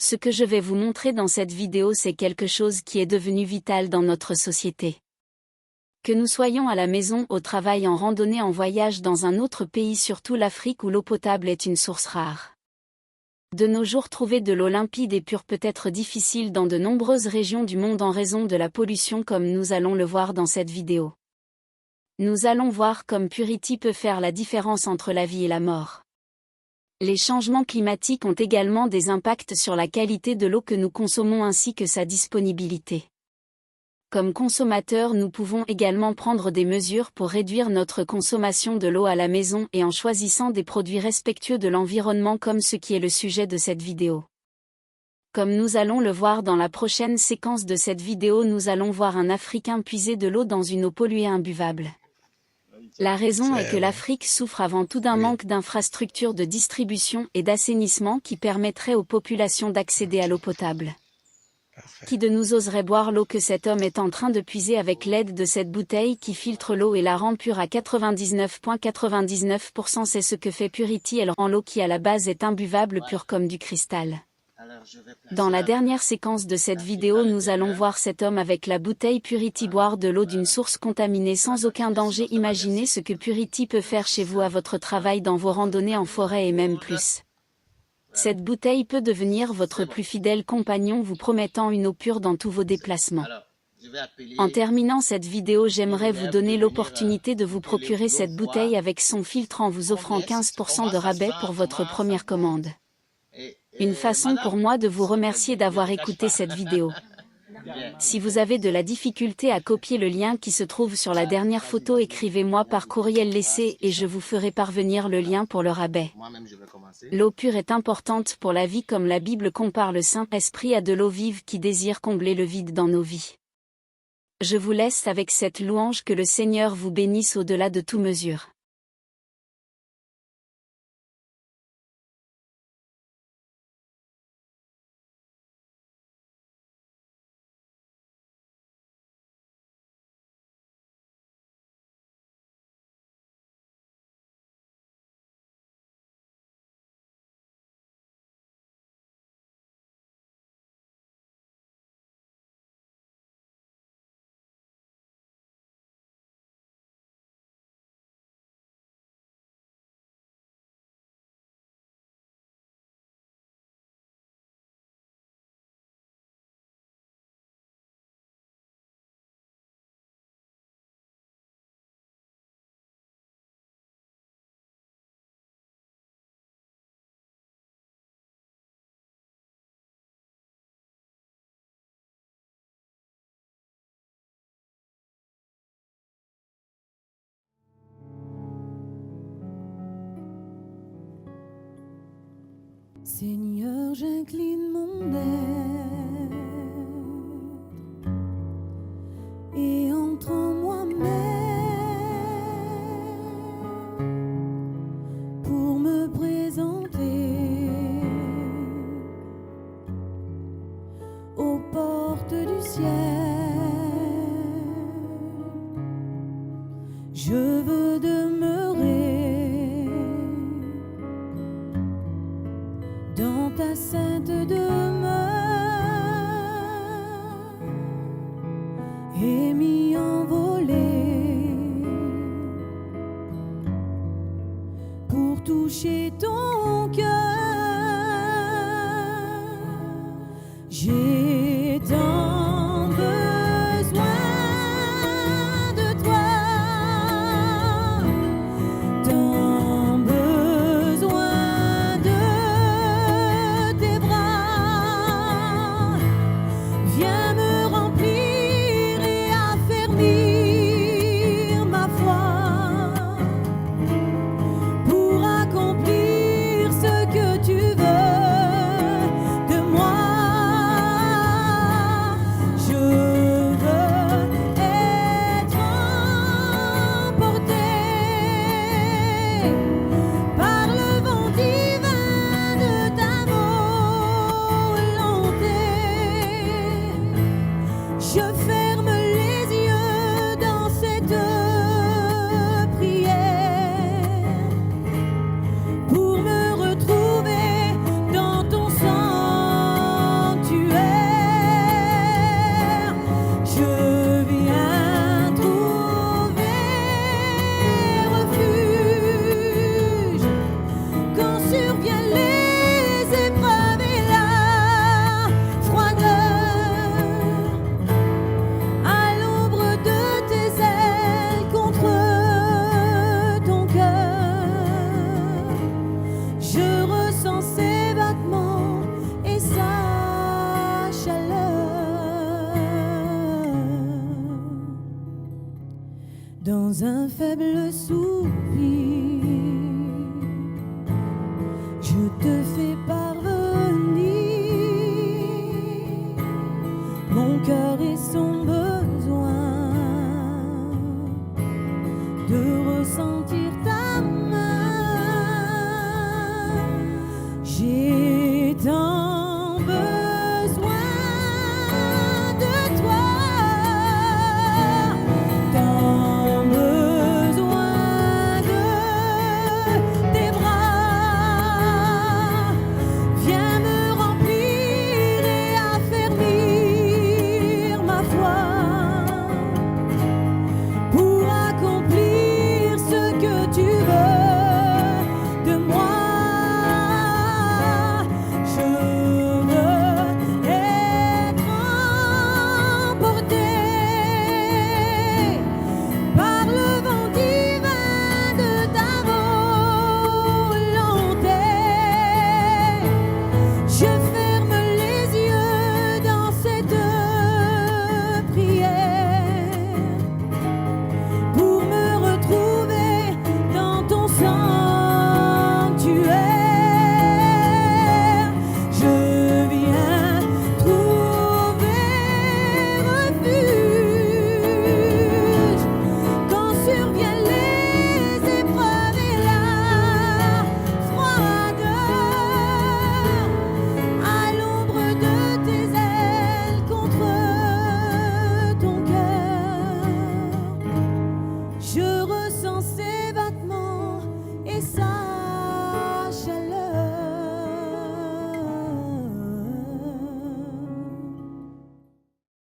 Ce que je vais vous montrer dans cette vidéo, c'est quelque chose qui est devenu vital dans notre société. Que nous soyons à la maison, au travail, en randonnée, en voyage dans un autre pays, surtout l'Afrique où l'eau potable est une source rare. De nos jours, trouver de l'eau limpide et pure peut être difficile dans de nombreuses régions du monde en raison de la pollution, comme nous allons le voir dans cette vidéo. Nous allons voir comme Purity peut faire la différence entre la vie et la mort. Les changements climatiques ont également des impacts sur la qualité de l'eau que nous consommons ainsi que sa disponibilité. Comme consommateurs, nous pouvons également prendre des mesures pour réduire notre consommation de l'eau à la maison et en choisissant des produits respectueux de l'environnement, comme ce qui est le sujet de cette vidéo. Comme nous allons le voir dans la prochaine séquence de cette vidéo, nous allons voir un Africain puiser de l'eau dans une eau polluée et imbuvable. La raison est que l'Afrique souffre avant tout d'un manque d'infrastructures de distribution et d'assainissement qui permettraient aux populations d'accéder à l'eau potable. Qui de nous oserait boire l'eau que cet homme est en train de puiser avec l'aide de cette bouteille qui filtre l'eau et la rend pure à 99,99%? C'est ce que fait Purity, elle rend l'eau qui à la base est imbuvable pure comme du cristal. Dans la dernière séquence de cette vidéo, nous allons voir cet homme avec la bouteille Purity boire de l'eau d'une source contaminée sans aucun danger. Imaginez ce que Purity peut faire chez vous, à votre travail, dans vos randonnées en forêt et même plus. Cette bouteille peut devenir votre plus fidèle compagnon, vous promettant une eau pure dans tous vos déplacements. En terminant cette vidéo, j'aimerais vous donner l'opportunité de vous procurer cette bouteille avec son filtre en vous offrant 15% de rabais pour votre première commande. Une façon pour moi de vous remercier d'avoir écouté cette vidéo. Si vous avez de la difficulté à copier le lien qui se trouve sur la dernière photo, écrivez-moi par courriel laissé et je vous ferai parvenir le lien pour le rabais. L'eau pure est importante pour la vie, comme la Bible compare le Saint-Esprit à de l'eau vive qui désire combler le vide dans nos vies. Je vous laisse avec cette louange, que le Seigneur vous bénisse au-delà de toute mesure. Seigneur, j'incline mon être et entre en moi-même pour me présenter aux portes du ciel. Je veux demeurer dans ta sainte demeure et m'y envoler pour toucher ton cœur. J'ai tant besoin de toi, tant besoin de tes bras. Viens me remplir et affermir ma foi pour accomplir ce que tu veux de moi. dans un faible soupir, je te fais parvenir mon cœur et son